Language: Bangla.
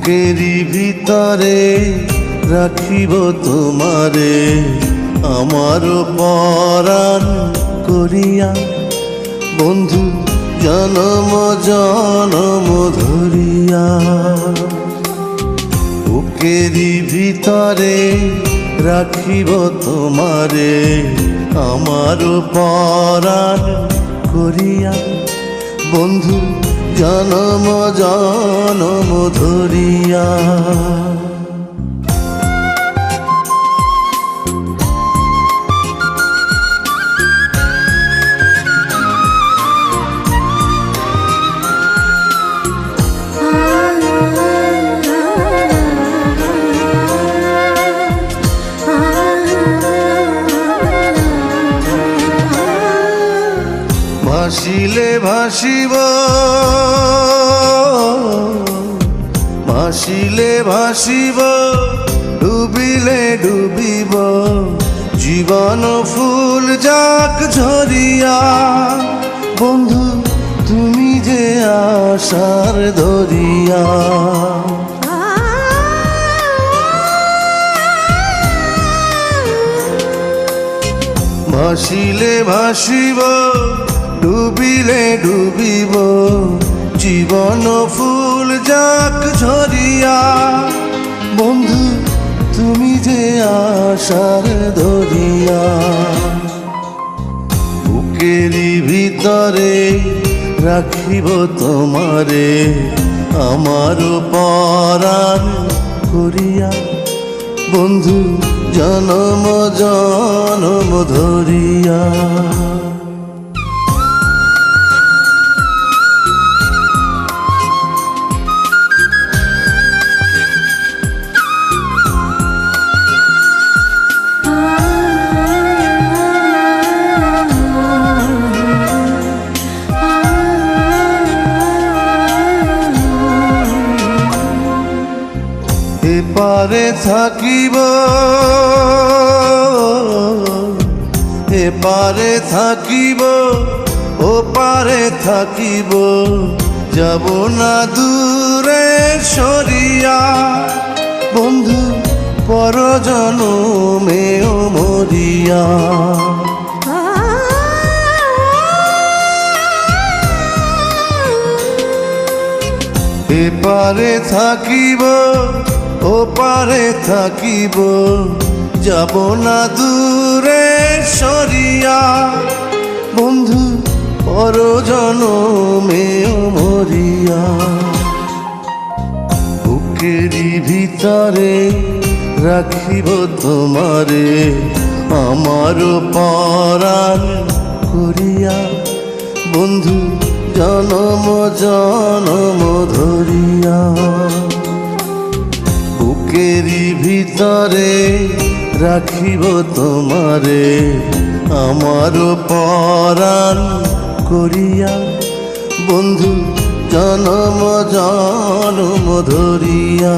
বুকেরই ভিতরে রাখিব তোমারে আমার পরাণ করিয়া, বন্ধু জনম জনম ধরিয়া। বুকেরই ভিতরে রাখিব তোমারে আমার পরাণ করিয়া, বন্ধু জনম জনম ধরিয়া। ভাসিলে ভাসিব, ভাসিলে ভাসিব, ডুবিলে ডুবিব, জীবন ফুল যাক ঝরিয়া, বন্ধু তুমি যে আশার দরিয়া। ভাসিলে ভাসিব, ডুবিলে ডুবিব, জীবন ফুল যাক ঝরিয়া, বন্ধু তুমি যে আশার দরিয়া। বুকেরই ভিতরে রাখিব তোমারে আমার পরাণ করিয়া, বন্ধু জনম জনম ধরিয়া। এপারে থাকিব, এপারে থাকিব, ওপারে থাকিব, যাব না দূরে সরিয়া, বন্ধু পরজনমেও মরিয়া। এপারে থাকিব, ওপারে থাকিব, যাব না দূরে সরিয়া, বন্ধু পরজনমেও মরিয়া। বুকেরই ভিতরে রাখিব তোমারে আমার পরাণ করিয়া, বন্ধু জনম জনম ধরিয়া। বুকেরই ভিতরে রাখিব তোমারে আমার পরাণ করিয়া, বন্ধু জনম জনম ধরিয়া।